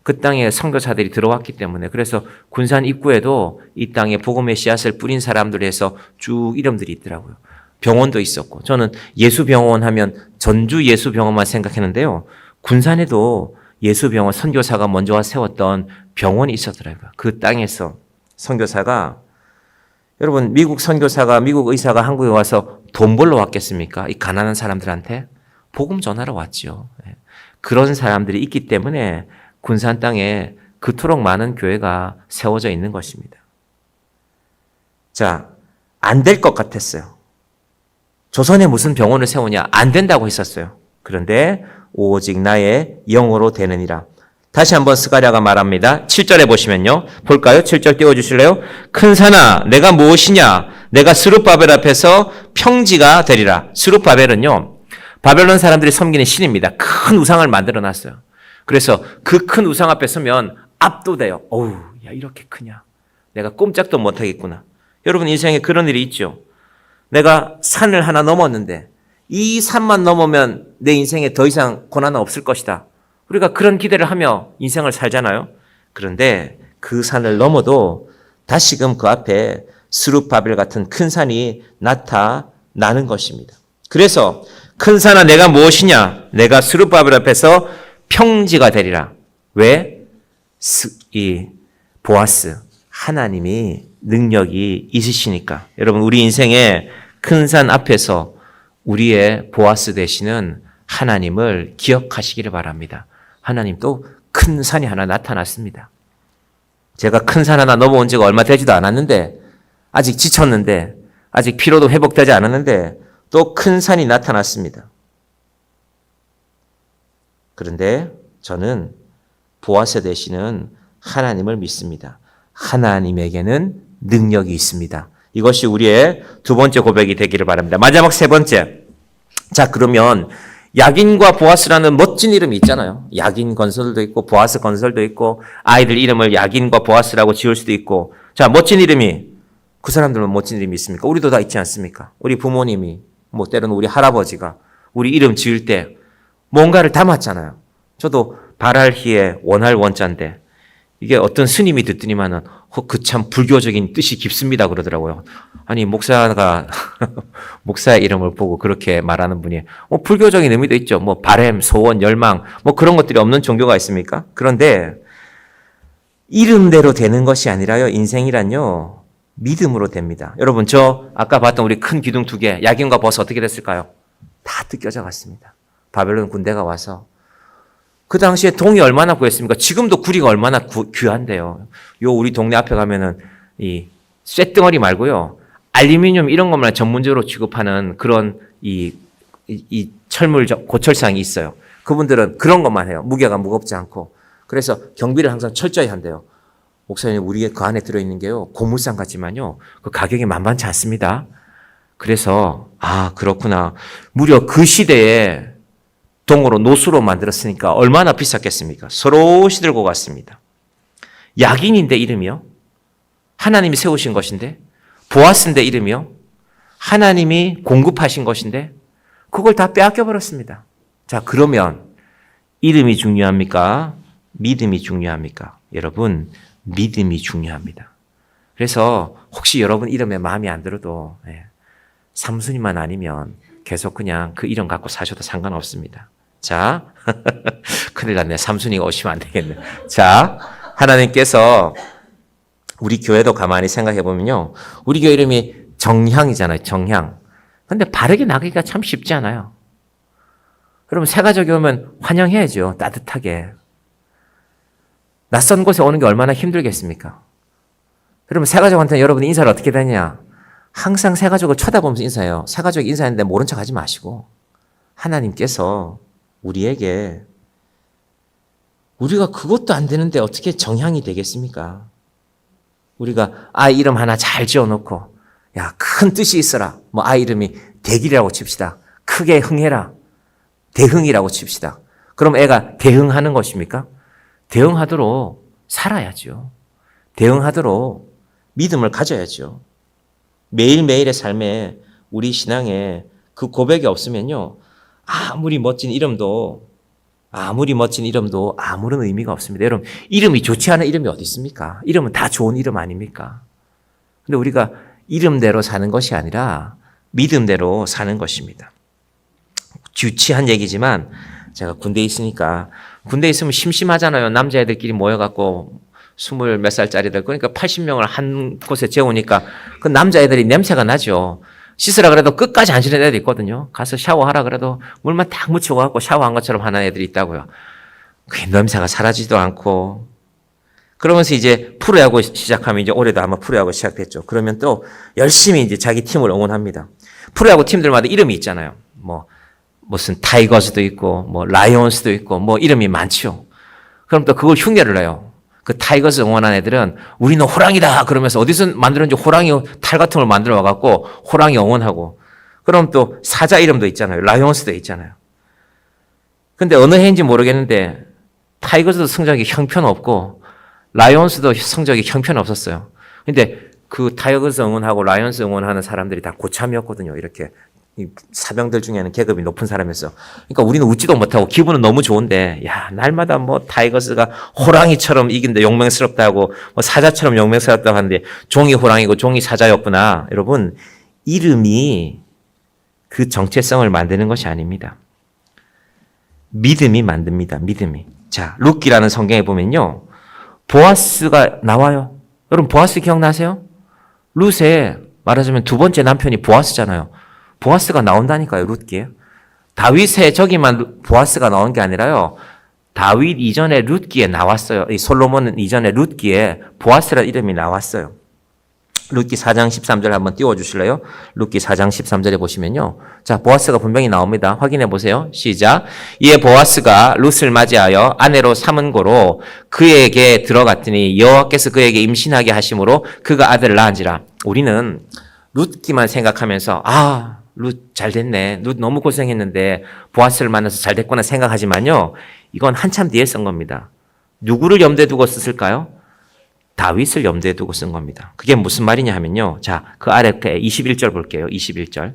S1: 그 땅에 선교사들이 들어왔기 때문에 그래서 군산 입구에도 이 땅에 복음의 씨앗을 뿌린 사람들 해서 쭉 이름들이 있더라고요. 병원도 있었고 저는 예수병원 하면 전주 예수병원만 생각했는데요. 군산에도 예수병원 선교사가 먼저 와 세웠던 병원이 있었더라고요. 그 땅에서 선교사가 여러분 미국 의사가 한국에 와서 돈 벌러 왔겠습니까? 이 가난한 사람들한테 복음 전하러 왔지요. 그런 사람들이 있기 때문에 군산 땅에 그토록 많은 교회가 세워져 있는 것입니다. 자, 안 될 것 같았어요. 조선에 무슨 병원을 세우냐? 안 된다고 했었어요. 그런데 오직 나의 영으로 되느니라. 다시 한번 스가랴가 말합니다. 7절에 보시면요. 볼까요? 7절 띄워주실래요? 큰 산아 내가 무엇이냐? 내가 스룹바벨 앞에서 평지가 되리라. 스룹바벨은요. 바벨론 사람들이 섬기는 신입니다. 큰 우상을 만들어놨어요. 그래서 그 큰 우상 앞에 서면 압도돼요. 어우, 야 이렇게 크냐? 내가 꼼짝도 못하겠구나. 여러분 인생에 그런 일이 있죠. 내가 산을 하나 넘었는데 이 산만 넘으면 내 인생에 더 이상 고난은 없을 것이다. 우리가 그런 기대를 하며 인생을 살잖아요. 그런데 그 산을 넘어도 다시금 그 앞에 스룹바벨 같은 큰 산이 나타나는 것입니다. 그래서 큰 산아 내가 무엇이냐? 내가 스룹바벨 앞에서 평지가 되리라. 왜? 이 보아스 하나님이 능력이 있으시니까. 여러분 우리 인생의 큰 산 앞에서 우리의 보아스 되시는 하나님을 기억하시기를 바랍니다. 하나님 또 큰 산이 하나 나타났습니다. 제가 큰 산 하나 넘어온 지가 얼마 되지도 않았는데 아직 지쳤는데 아직 피로도 회복되지 않았는데 또 큰 산이 나타났습니다. 그런데 저는 보아스 되시는 하나님을 믿습니다. 하나님에게는 능력이 있습니다. 이것이 우리의 두 번째 고백이 되기를 바랍니다. 마지막 세 번째. 자, 그러면 야긴과 보아스라는 멋진 이름이 있잖아요. 야긴 건설도 있고 보아스 건설도 있고 아이들 이름을 야긴과 보아스라고 지을 수도 있고 자, 멋진 이름이 그 사람들은 멋진 이름이 있습니까? 우리도 다 있지 않습니까? 우리 부모님이 뭐 때로는 우리 할아버지가 우리 이름 지을 때 뭔가를 담았잖아요. 저도 발할 희에 원할 원자인데 이게 어떤 스님이 듣더니만은 그 참 불교적인 뜻이 깊습니다 그러더라고요. 아니 목사가 목사의 이름을 보고 그렇게 말하는 분이 불교적인 의미도 있죠. 뭐 바램, 소원, 열망 뭐 그런 것들이 없는 종교가 있습니까? 그런데 이름대로 되는 것이 아니라요. 인생이란요. 믿음으로 됩니다. 여러분 저 아까 봤던 우리 큰 기둥 2개 야긴과 버스 어떻게 됐을까요? 다 뜯겨져 갔습니다. 바벨론 군대가 와서 그 당시에 동이 얼마나 구했습니까? 지금도 구리가 얼마나 귀한데요. 요 우리 동네 앞에 가면은 이 쇳덩어리 말고요. 알루미늄 이런 것만 전문적으로 취급하는 그런 이 철물 고철상이 있어요. 그분들은 그런 것만 해요. 무게가 무겁지 않고. 그래서 경비를 항상 철저히 한대요. 목사님 우리의 그 안에 들어있는 게요. 고물상 같지만요. 그 가격이 만만치 않습니다. 그래서 그렇구나. 무려 그 시대에 동으로 노수로 만들었으니까 얼마나 비쌌겠습니까? 서로 시들고 갔습니다. 야긴인데 이름이요? 하나님이 세우신 것인데 보아스인데 이름이요? 하나님이 공급하신 것인데 그걸 다 빼앗겨 버렸습니다. 자, 그러면 이름이 중요합니까? 믿음이 중요합니까? 여러분, 믿음이 중요합니다. 그래서 혹시 여러분 이름에 마음이 안 들어도 삼순이만 아니면 계속 그냥 그 이름 갖고 사셔도 상관없습니다. 자, 큰일 났네. 삼순이가 오시면 안 되겠네. 자, 하나님께서 우리 교회도 가만히 생각해 보면요. 우리 교회 이름이 정향이잖아요. 정향. 근데 바르게 나가기가 참 쉽지 않아요. 여러분, 새가족이 오면 환영해야죠. 따뜻하게. 낯선 곳에 오는 게 얼마나 힘들겠습니까? 여러분, 새가족한테 여러분 인사를 어떻게 되냐? 항상 새가족을 쳐다보면서 인사해요. 새가족이 인사했는데 모른 척 하지 마시고. 하나님께서 우리에게 우리가 그것도 안 되는데 어떻게 정향이 되겠습니까? 우리가 아이 이름 하나 잘 지어놓고 야, 큰 뜻이 있어라. 뭐 아이 이름이 대길이라고 칩시다. 크게 흥해라. 대흥이라고 칩시다. 그럼 애가 대흥하는 것입니까? 대응하도록 살아야죠. 대응하도록 믿음을 가져야죠. 매일매일의 삶에 우리 신앙에 그 고백이 없으면요. 아무리 멋진 이름도 아무런 의미가 없습니다. 여러분, 이름이 좋지 않은 이름이 어디 있습니까? 이름은 다 좋은 이름 아닙니까? 근데 우리가 이름대로 사는 것이 아니라 믿음대로 사는 것입니다. 유치한 얘기지만 제가 군대에 있으니까 군대에 있으면 심심하잖아요. 남자애들끼리 모여갖고 20몇 살짜리들 그러니까 80명을 한 곳에 재우니까 그 남자애들이 냄새가 나죠. 씻으라 그래도 끝까지 안 씻는 애들 있거든요. 가서 샤워하라 그래도 물만 딱 묻히고 갖고 샤워한 것처럼 하는 애들이 있다고요. 그 냄새가 사라지도 않고 그러면서 이제 프로야구 시작하면 이제 올해도 아마 프로야구 시작됐죠. 그러면 또 열심히 이제 자기 팀을 응원합니다. 프로야구 팀들마다 이름이 있잖아요. 뭐 무슨 타이거즈도 있고 뭐 라이온스도 있고 뭐 이름이 많죠. 그럼 또 그걸 흉내를 내요. 그 타이거즈 응원한 애들은 우리는 호랑이다 그러면서 어디서 만들었는지 호랑이 탈 같은 걸 만들어 와갖고 호랑이 응원하고 그럼 또 사자 이름도 있잖아요. 라이온스도 있잖아요. 근데 어느 해인지 모르겠는데 타이거즈도 성적이 형편없고 라이온스도 성적이 형편없었어요. 근데 그 타이거즈 응원하고 라이온스 응원하는 사람들이 다 고참이었거든요. 이렇게 사병들 중에는 계급이 높은 사람이었어. 그러니까 우리는 웃지도 못하고 기분은 너무 좋은데, 야, 날마다 뭐 타이거스가 호랑이처럼 이긴데 용맹스럽다고, 뭐 사자처럼 용맹스럽다고 하는데, 종이 호랑이고 종이 사자였구나. 여러분, 이름이 그 정체성을 만드는 것이 아닙니다. 믿음이 만듭니다. 믿음이. 자, 룻기라는 성경에 보면요. 보아스가 나와요. 여러분, 보아스 기억나세요? 룻의 말하자면 두 번째 남편이 보아스잖아요. 보아스가 나온다니까요, 룻기에. 다윗의 저기만 보아스가 나온 게 아니라요. 다윗 이전에 룻기에 나왔어요. 이 솔로몬 이전에 룻기에 보아스라는 이름이 나왔어요. 룻기 4장 13절 한번 띄워주실래요? 룻기 4장 13절에 보시면요. 자, 보아스가 분명히 나옵니다. 확인해 보세요. 시작. 이에 보아스가 룻을 맞이하여 아내로 삼은 고로 그에게 들어갔더니 여호와께서 그에게 임신하게 하심으로 그가 아들을 낳은지라. 우리는 룻기만 생각하면서 룻 잘 됐네. 룻 너무 고생했는데 보아스를 만나서 잘 됐구나 생각하지만요. 이건 한참 뒤에 쓴 겁니다. 누구를 염두에 두고 썼을까요? 다윗을 염두에 두고 쓴 겁니다. 그게 무슨 말이냐 하면요. 자, 그 아래 21절 볼게요. 21절.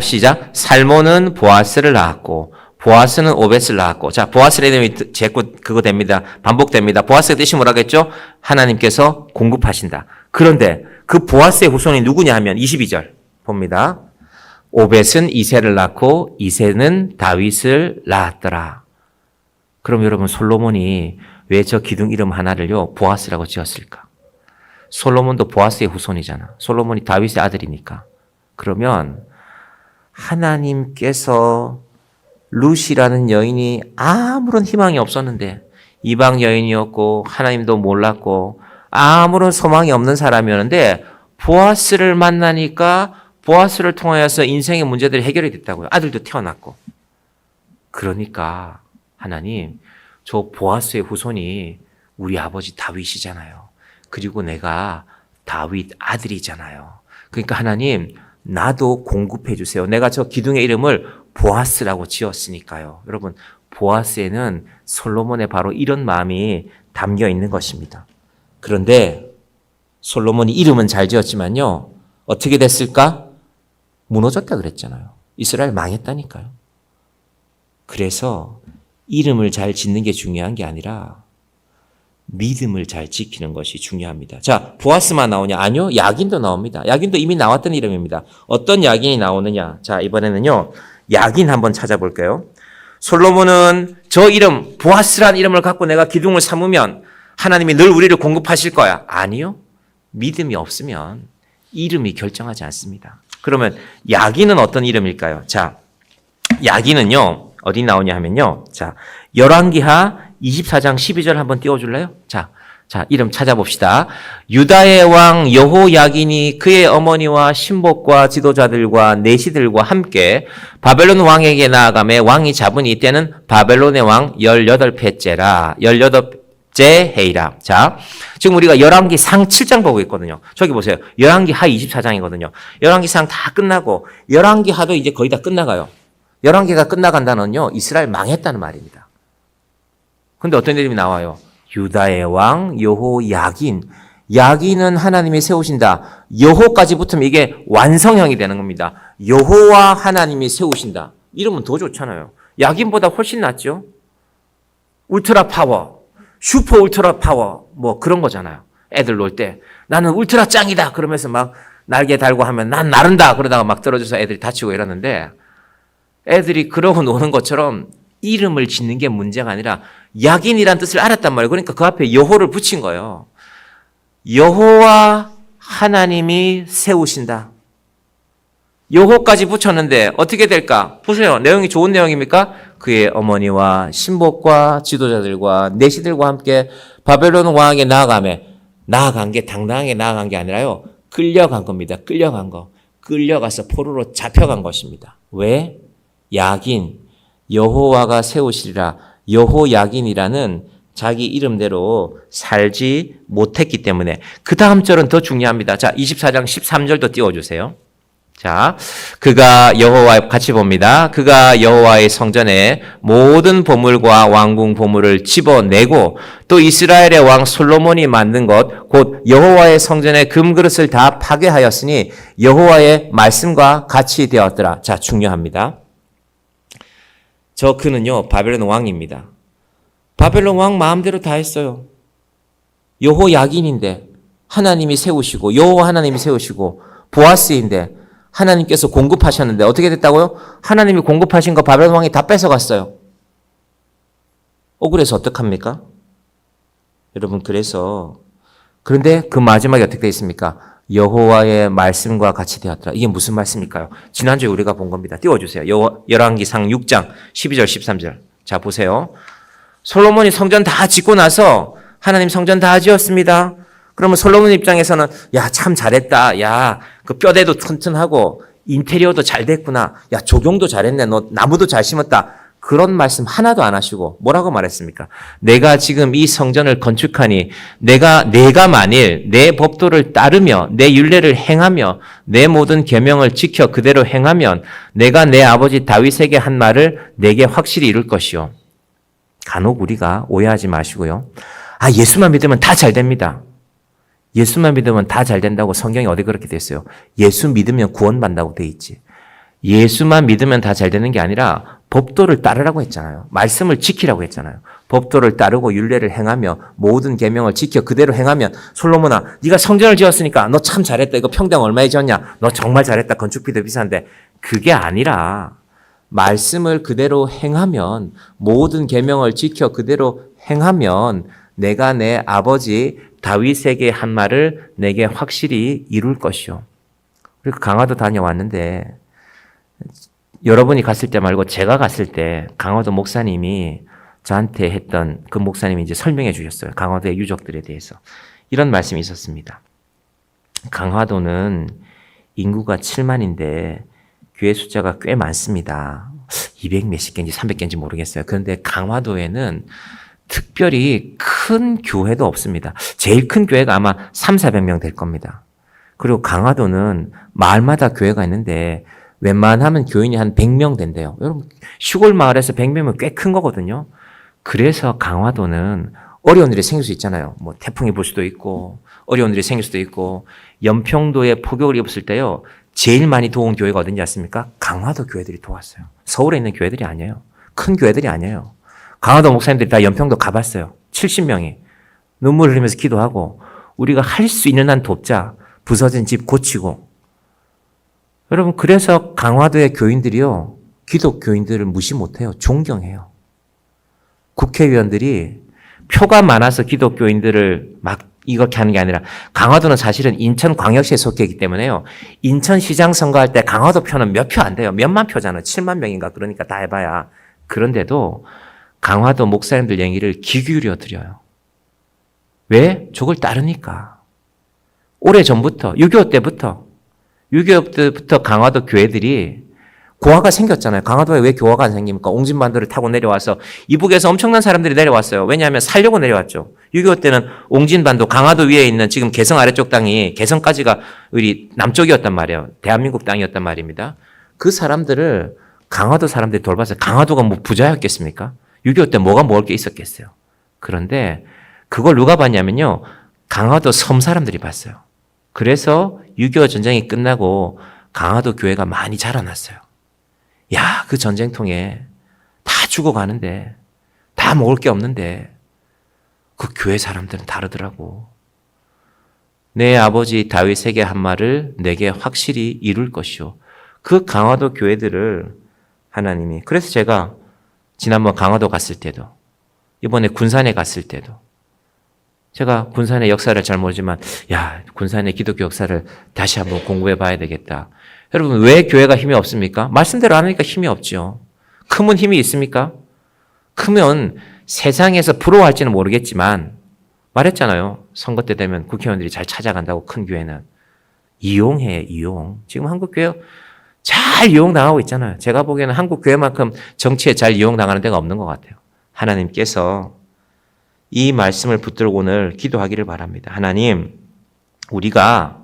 S1: 시작. 살몬은 보아스를 낳았고 보아스는 오벳을 낳았고, 자, 보아스의 이름이 제꾸 그거 됩니다. 반복됩니다. 보아스의 뜻이 뭐라겠죠? 하나님께서 공급하신다. 그런데 그 보아스의 후손이 누구냐 하면 22절 봅니다. 오벳은 이새를 낳고 이새는 다윗을 낳았더라. 그럼 여러분 솔로몬이 왜 저 기둥 이름 하나를요 보아스라고 지었을까? 솔로몬도 보아스의 후손이잖아. 솔로몬이 다윗의 아들이니까. 그러면 하나님께서 룻이라는 여인이 아무런 희망이 없었는데 이방 여인이었고 하나님도 몰랐고 아무런 소망이 없는 사람이었는데 보아스를 만나니까 보아스를 통하여서 인생의 문제들이 해결이 됐다고요. 아들도 태어났고. 그러니까 하나님 저 보아스의 후손이 우리 아버지 다윗이잖아요. 그리고 내가 다윗 아들이잖아요. 그러니까 하나님 나도 공급해 주세요. 내가 저 기둥의 이름을 보아스라고 지었으니까요. 여러분 보아스에는 솔로몬의 바로 이런 마음이 담겨 있는 것입니다. 그런데 솔로몬이 이름은 잘 지었지만요. 어떻게 됐을까? 무너졌다 그랬잖아요. 이스라엘 망했다니까요. 그래서 이름을 잘 짓는 게 중요한 게 아니라 믿음을 잘 지키는 것이 중요합니다. 자, 보아스만 나오냐? 아니요. 야긴도 나옵니다. 야긴도 이미 나왔던 이름입니다. 어떤 야긴이 나오느냐? 자, 이번에는요. 야긴 한번 찾아볼까요? 솔로몬은 저 이름, 보아스란 이름을 갖고 내가 기둥을 삼으면 하나님이 늘 우리를 공급하실 거야. 아니요. 믿음이 없으면 이름이 결정하지 않습니다. 그러면 야긴은 어떤 이름일까요? 자, 야긴은요. 어디 나오냐 하면요. 자, 열왕기하 24장 12절 한번 띄워줄래요? 자, 이름 찾아봅시다. 유다의 왕 여호야긴이 그의 어머니와 신복과 지도자들과 내시들과 함께 바벨론 왕에게 나아가매 왕이 잡으니 이때는 바벨론의 왕 18회째라. 18째 해이라. 자, 지금 우리가 열왕기 상 7장 보고 있거든요. 저기 보세요. 열왕기 하 24장이거든요. 열왕기 상 다 끝나고 열왕기 하도 이제 거의 다 끝나가요. 열왕기가 끝나간다는요. 이스라엘 망했다는 말입니다. 근데 어떤 이름이 나와요? 유다의 왕 여호야긴. 야긴은 하나님이 세우신다. 여호까지 붙으면 이게 완성형이 되는 겁니다. 여호와 하나님이 세우신다. 이름은 더 좋잖아요. 야긴보다 훨씬 낫죠? 울트라 파워, 슈퍼 울트라 파워 뭐 그런 거잖아요. 애들 놀 때 나는 울트라 짱이다 그러면서 막 날개 달고 하면 난 나른다 그러다가 막 떨어져서 애들이 다치고 이러는데 애들이 그러고 노는 것처럼 이름을 짓는 게 문제가 아니라 야긴이란 뜻을 알았단 말이에요. 그러니까 그 앞에 여호를 붙인 거예요. 여호와 하나님이 세우신다. 여호까지 붙였는데 어떻게 될까? 보세요. 내용이 좋은 내용입니까? 그의 어머니와 신복과 지도자들과 내시들과 함께 바벨론 왕에게 나아간 게 당당하게 나아간 게 아니라요. 끌려간 겁니다. 끌려간 거. 끌려가서 포로로 잡혀간 것입니다. 왜? 야긴, 여호와가 세우시리라. 여호야긴이라는 자기 이름대로 살지 못했기 때문에 그 다음 절은 더 중요합니다. 자, 24장 13절도 띄워주세요. 자, 그가 여호와 같이 봅니다. 그가 여호와의 성전에 모든 보물과 왕궁 보물을 집어내고 또 이스라엘의 왕 솔로몬이 만든 것 곧 여호와의 성전의 금그릇을 다 파괴하였으니 여호와의 말씀과 같이 되었더라. 자, 중요합니다. 저 그는요 바벨론 왕입니다. 바벨론 왕 마음대로 다 했어요. 여호야긴인데 하나님이 세우시고 여호와 하나님이 세우시고 보아스인데 하나님께서 공급하셨는데 어떻게 됐다고요? 하나님이 공급하신 거 바벨론 왕이 다 뺏어갔어요. 억울해서 어떡합니까? 여러분 그런데 그 마지막에 어떻게 되어 있습니까? 여호와의 말씀과 같이 되었더라. 이게 무슨 말씀일까요? 지난주에 우리가 본 겁니다. 띄워주세요. 열왕기상 6장 12절 13절. 자 보세요. 솔로몬이 성전 다 짓고 나서 하나님 성전 다 지었습니다. 그러면 솔로몬 입장에서는 야 참 잘했다. 야 그 뼈대도 튼튼하고 인테리어도 잘 됐구나. 야 조경도 잘했네. 너 나무도 잘 심었다. 그런 말씀 하나도 안 하시고 뭐라고 말했습니까? 내가 지금 이 성전을 건축하니 내가 만일 내 법도를 따르며 내 율례를 행하며 내 모든 계명을 지켜 그대로 행하면 내가 내 아버지 다윗에게 한 말을 내게 확실히 이룰 것이요. 간혹 우리가 오해하지 마시고요. 아 예수만 믿으면 다 잘 됩니다. 예수만 믿으면 다 잘 된다고 성경이 어디 그렇게 돼 있어요? 예수 믿으면 구원받는다고 돼 있지. 예수만 믿으면 다 잘 되는 게 아니라 법도를 따르라고 했잖아요. 말씀을 지키라고 했잖아요. 법도를 따르고 율례를 행하며 모든 계명을 지켜 그대로 행하면 솔로몬아 네가 성전을 지었으니까 너 참 잘했다. 이거 평당 얼마에 지었냐? 너 정말 잘했다. 건축비도 비싼데. 그게 아니라 말씀을 그대로 행하면 모든 계명을 지켜 그대로 행하면 내가 내 아버지 다윗에게 한 말을 내게 확실히 이룰 것이요. 그리고 강화도 다녀왔는데 여러분이 갔을 때 말고 제가 갔을 때 강화도 목사님이 저한테 했던 그 목사님이 이제 설명해 주셨어요. 강화도의 유적들에 대해서. 이런 말씀이 있었습니다. 강화도는 인구가 7만인데 교회 숫자가 꽤 많습니다. 200 몇십 개인지 300개인지 모르겠어요. 그런데 강화도에는 특별히 큰 교회도 없습니다. 제일 큰 교회가 아마 300~400명 될 겁니다. 그리고 강화도는 마을마다 교회가 있는데 웬만하면 교인이 한 100명 된대요. 여러분 시골 마을에서 100명이면 꽤 큰 거거든요. 그래서 강화도는 어려운 일이 생길 수 있잖아요. 뭐 태풍이 불 수도 있고 어려운 일이 생길 수도 있고 연평도에 폭격을 입었을 때요. 제일 많이 도운 교회가 어딘지 아십니까? 강화도 교회들이 도왔어요. 서울에 있는 교회들이 아니에요. 큰 교회들이 아니에요. 강화도 목사님들이 다 연평도 가봤어요. 70명이. 눈물 흘리면서 기도하고 우리가 할 수 있는 한 돕자. 부서진 집 고치고. 여러분 그래서 강화도의 교인들이요. 기독교인들을 무시 못해요. 존경해요. 국회의원들이 표가 많아서 기독교인들을 막 이렇게 하는 게 아니라 강화도는 사실은 인천광역시에 속해 있기 때문에요. 인천시장 선거할 때 강화도 표는 몇 표 안 돼요. 몇만 표잖아요. 7만 명인가 그러니까 다 해봐야. 그런데도 강화도 목사님들 얘기를 귀 기울여 드려요. 왜? 저걸 따르니까. 오래전부터 6.25 때부터 강화도 교회들이 고아가 생겼잖아요. 강화도에 왜 교화가 안 생깁니까? 옹진반도를 타고 내려와서 이북에서 엄청난 사람들이 내려왔어요. 왜냐하면 살려고 내려왔죠. 6.25 때는 옹진반도 강화도 위에 있는 지금 개성 아래쪽 땅이 개성까지가 우리 남쪽이었단 말이에요. 대한민국 땅이었단 말입니다. 그 사람들을 강화도 사람들이 돌봤어요. 강화도가 뭐 부자였겠습니까? 6.25 때 뭐가 먹을 게 있었겠어요. 그런데 그걸 누가 봤냐면요. 강화도 섬 사람들이 봤어요. 그래서 6.25 전쟁이 끝나고 강화도 교회가 많이 자라났어요. 야, 그 전쟁통에 다 죽어가는데, 다 먹을 게 없는데, 그 교회 사람들은 다르더라고. 내 아버지 다윗에게 한 말을 내게 확실히 이룰 것이요. 그 강화도 교회들을 하나님이, 그래서 제가 지난번 강화도 갔을 때도, 이번에 군산에 갔을 때도, 제가 군산의 역사를 잘 모르지만, 야, 군산의 기독교 역사를 다시 한번 공부해 봐야 되겠다. 여러분, 왜 교회가 힘이 없습니까? 말씀대로 안 하니까 힘이 없죠. 크면 힘이 있습니까? 크면 세상에서 부러워할지는 모르겠지만, 말했잖아요. 선거 때 되면 국회의원들이 잘 찾아간다고 큰 교회는. 이용해, 이용. 지금 한국 교회 잘 이용당하고 있잖아요. 제가 보기에는 한국 교회만큼 정치에 잘 이용당하는 데가 없는 것 같아요. 하나님께서 이 말씀을 붙들고 오늘 기도하기를 바랍니다. 하나님, 우리가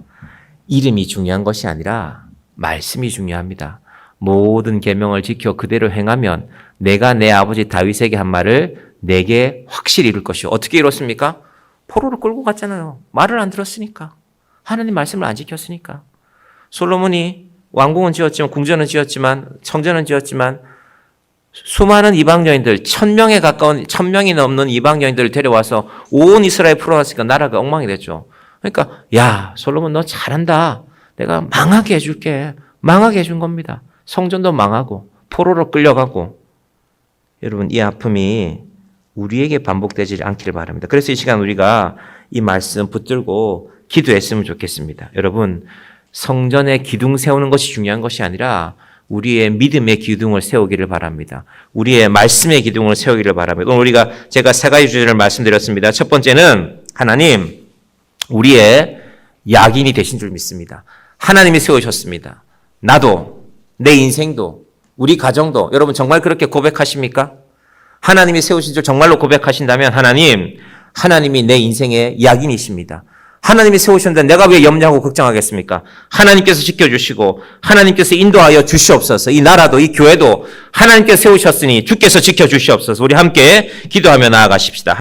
S1: 이름이 중요한 것이 아니라 말씀이 중요합니다. 모든 계명을 지켜 그대로 행하면 내가 내 아버지 다윗에게 한 말을 내게 확실히 이룰 것이요. 어떻게 이뤘습니까? 포로를 끌고 갔잖아요. 말을 안 들었으니까. 하나님 말씀을 안 지켰으니까. 솔로몬이 왕궁은 지었지만 궁전은 지었지만 성전은 지었지만 수많은 이방 여인들 1000명에 가까운 1000명이 넘는 이방 여인들을 데려와서 온 이스라엘 풀어놨으니까 나라가 엉망이 됐죠. 그러니까 야 솔로몬 너 잘한다. 내가 망하게 해줄게. 망하게 해준 겁니다. 성전도 망하고 포로로 끌려가고. 여러분 이 아픔이 우리에게 반복되지 않기를 바랍니다. 그래서 이 시간 우리가 이 말씀 붙들고 기도했으면 좋겠습니다. 여러분 성전에 기둥 세우는 것이 중요한 것이 아니라 우리의 믿음의 기둥을 세우기를 바랍니다. 우리의 말씀의 기둥을 세우기를 바랍니다. 오늘 제가 세 가지 주제를 말씀드렸습니다. 첫 번째는 하나님 우리의 약인이 되신 줄 믿습니다. 하나님이 세우셨습니다. 나도 내 인생도 우리 가정도 여러분 정말 그렇게 고백하십니까? 하나님이 세우신 줄 정말로 고백하신다면 하나님이 내 인생의 약인이십니다. 하나님이 세우셨는데 내가 왜 염려하고 걱정하겠습니까? 하나님께서 지켜주시고 하나님께서 인도하여 주시옵소서. 이 나라도 이 교회도 하나님께서 세우셨으니 주께서 지켜주시옵소서. 우리 함께 기도하며 나아가십시다.